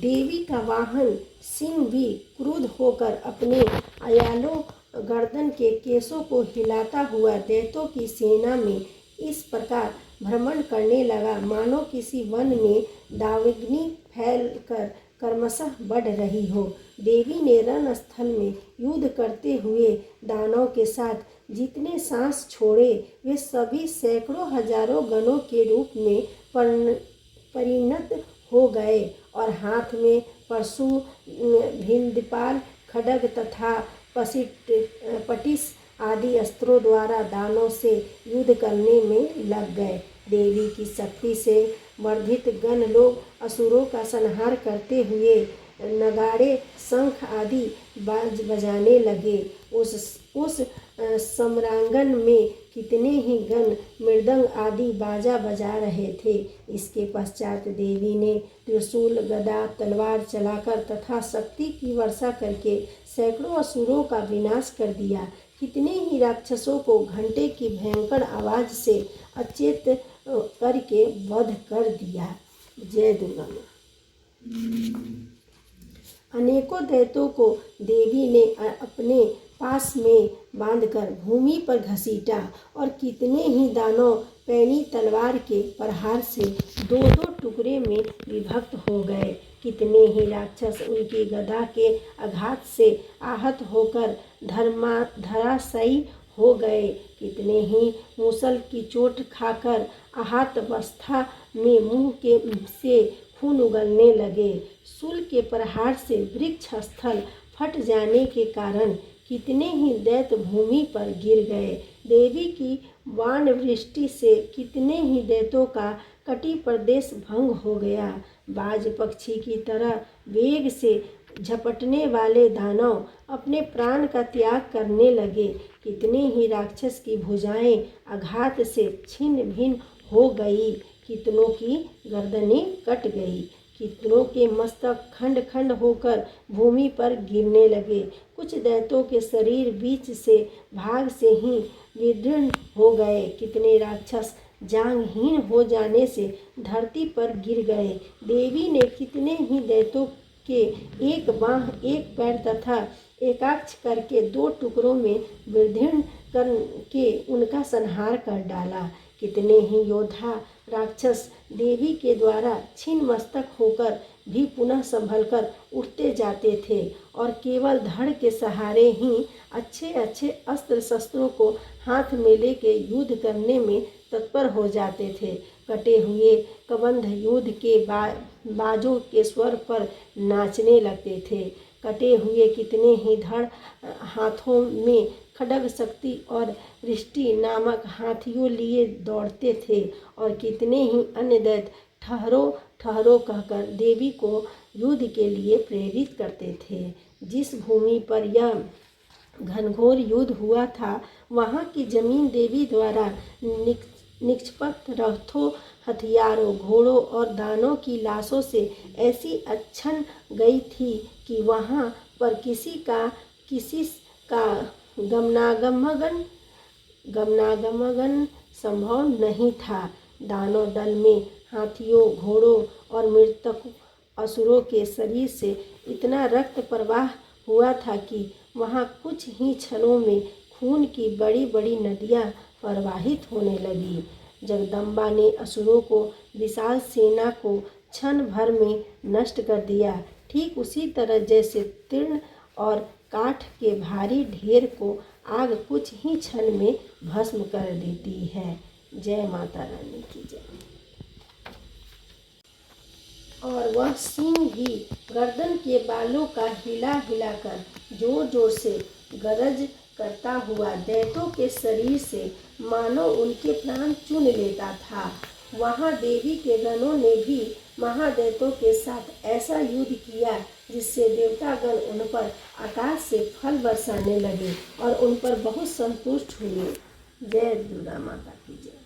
देवी का वाहन सिंह भी क्रुद्ध होकर अपने अयालों गर्दन के केसों को हिलाता हुआ दैत्यों की सेना में इस प्रकार भ्रमण करने लगा मानो किसी वन में दावाग्नि फैलकर क्रमशः बढ़ रही हो। देवी ने रणस्थल में युद्ध करते हुए दानवों के साथ जितने सांस छोड़े वे सभी सैकड़ों हजारों गणों के रूप में परिणत हो गए और हाथ में परशु, भिंदपाल, खड्ग तथा पटिश आदि अस्त्रों द्वारा दानों से युद्ध करने में लग गए। देवी की शक्ति से वर्धित गण लोग असुरों का संहार करते हुए नगाड़े, शंख आदि बाज बजाने लगे। उस सम्रांगण में कितने ही गण मृदंग आदि बाजा बजा रहे थे। इसके पश्चात देवी ने त्रिशूल, गदा, तलवार चलाकर तथा शक्ति की वर्षा करके सैकड़ों असुरों का विनाश कर दिया। कितने ही राक्षसों को घंटे की भयंकर आवाज से अचेत करके वध कर दिया। जय दुर्गा माँ। अनेकों दैत्यों को देवी ने अपने पास में बांधकर भूमि पर घसीटा और कितने ही दानव पैनी तलवार के प्रहार से दो दो टुकड़े में विभक्त हो गए। कितने ही राक्षस उनकी गदा के आघात से आहत होकर धराशायी हो गए। कितने ही मूसल की चोट खाकर आहत अवस्था में मुंह के से खून उगलने लगे। शूल के प्रहार से वृक्ष स्थल फट जाने के कारण कितने ही दैत्य भूमि पर गिर गए। देवी की बाण वृष्टि से कितने ही दैत्यों का कटी प्रदेश भंग हो गया। बाज पक्षी की तरह वेग से झपटने वाले दानव अपने प्राण का त्याग करने लगे। कितने ही राक्षस की भुजाएं आघात से छिन्न भिन्न हो गई। कितनों की गर्दनें कट गई। कितनों के मस्तक खंड खंड होकर भूमि पर गिरने लगे। कुछ दैत्यों के शरीर बीच से भाग से ही विदीर्ण हो गए। कितने राक्षस जांघहीन हो जाने से धरती पर गिर गए। देवी ने कितने ही दैत्यों के एक बांह, एक पैर तथा एकाक्ष करके दो टुकड़ों में विदीर्ण करके उनका संहार कर डाला। कितने ही योद्धा राक्षस देवी के द्वारा छिन्न मस्तक होकर भी पुनः संभलकर उठते जाते थे और केवल धड़ के सहारे ही अच्छे अच्छे अस्त्र शस्त्रों को हाथ में लेके युद्ध करने में तत्पर हो जाते थे। कटे हुए कबंध युद्ध के बाजों के स्वर पर नाचने लगते थे। कटे हुए कितने ही धड़ हाथों में खड्ग शक्ति और रिष्टि नामक हाथियों लिए दौड़ते थे और कितने ही अन्य दैत्य ठहरो ठहरो कहकर देवी को युद्ध के लिए प्रेरित करते थे। जिस भूमि पर यह घनघोर युद्ध हुआ था वहाँ की जमीन देवी द्वारा निष्पक्ष रथों, हथियारों, घोड़ों और दानों की लाशों से ऐसी अच्छन गई थी कि वहाँ पर किसी का गमनागमन संभव नहीं था। दानव दल में हाथियों, घोड़ों और मृतक असुरों के शरीर से इतना रक्त प्रवाह हुआ था कि वहाँ कुछ ही क्षणों में खून की बड़ी बड़ी नदियाँ प्रवाहित होने लगी। जगदम्बा ने असुरों को विशाल सेना को क्षण भर में नष्ट कर दिया। ठीक उसी तरह जैसे तीर्ण और काठ के भारी ढेर को आग कुछ ही क्षण में भस्म कर देती है। जय माता रानी की जय। और वह सिंह भी गर्दन के बालों का हिला हिलाकर जोर जोर से गरज करता हुआ दैत्यों के शरीर से मानो उनके प्राण चुन लेता था। वहाँ देवी के गणों ने भी महादैत्यों के साथ ऐसा युद्ध किया जिससे देवतागण उन पर आकाश से फल बरसाने लगे और उन पर बहुत संतुष्ट हुए। जय दुर्गा माता की जय।